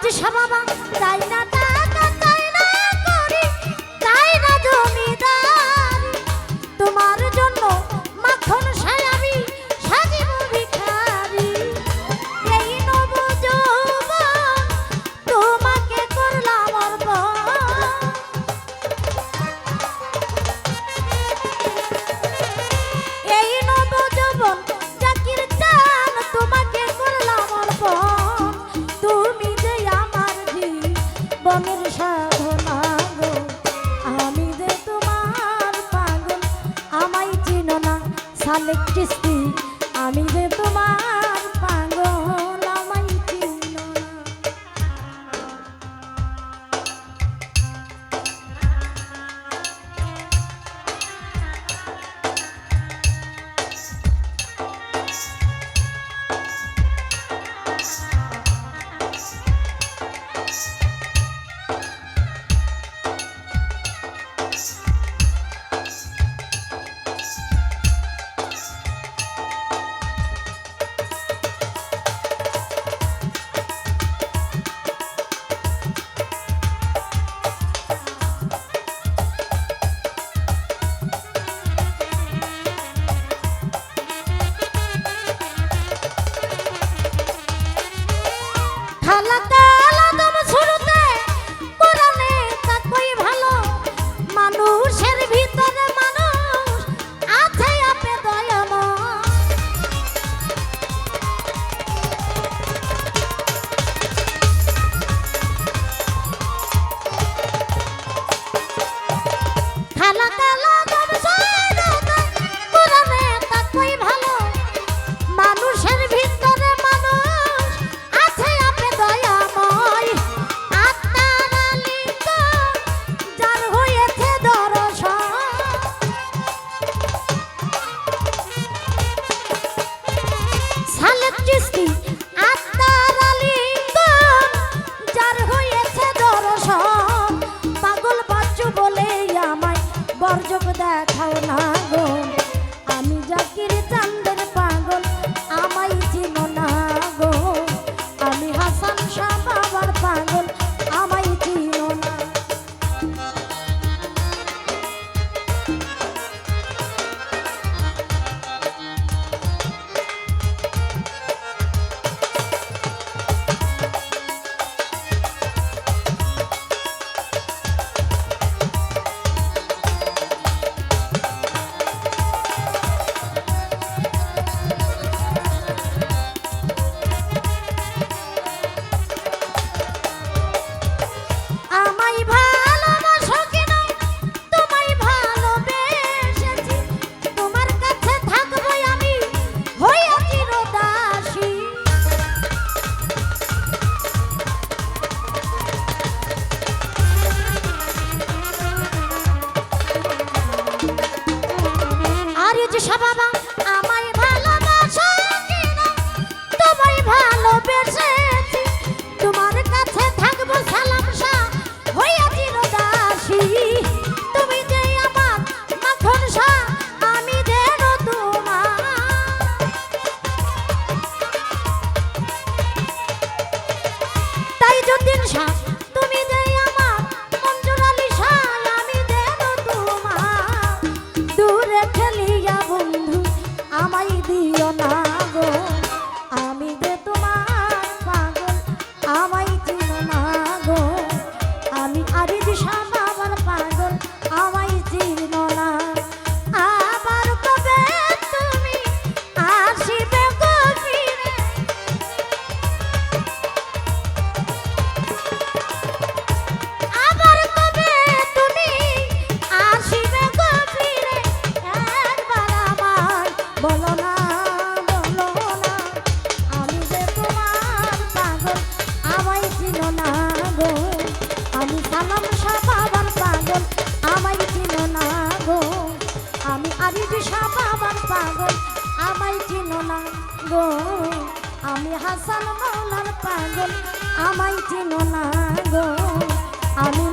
যে বাবা চাই না টাকা চাই না করি চাই না জমিদারি তোমার জন্য মাখন সাই আমি সাজিব ভিখারি এই নব যৌবন তোমাকে করলাম অর্পণ এই নব যৌবন জাকির জান তোমাকে করলাম অর্পণ তুমি যে আমার জীবনের সাধনা গো আমি যে তোমার পাগল আমায় চিনো না সালেক চিস্তি আমি যে তোমার পাগল আমায় চিনো না বর্জক দেখাও না গো আমি জাকির চান্দের পাগল আমায় চিনো না গো আমি হাসান শাহ বাবার পাগল আমায় চিনো না বাবা আমায় ভালোবাসো কিনা তোমায় ভালোবেসেছি তোমার কাছে থাকবো সালাম শাহ হইয়া চিরদাসী তুমি যে আমার মাখন শাহ আমি যেন তোমার তাই যতীন শাহ তুমি যে আমার মঞ্জুর আলী শাহ আমি যেন তোমার দূরে ঠেলিয়া আমায় দিও না গো আমি যে তোমার পাগল আমায় চিনো না গো আমি আরিফ শাহ বাবার পাগল আমায় চিনো না আবার কবে তুমি আসিবে গো ফিরে আবার কবে তুমি আসিবে গো ফিরে একবার আমার বলো না আমি যে তোমার পাগল আমায় চিনো না গো আমি সালাম শাহ বাবার পাগল আমায় চিনো না গো আমি আরিফ শাহ বাবার পাগল আমায় চিনো না গো আমি হাসান মাওলার পাগল আমায় চিনো না গো আমি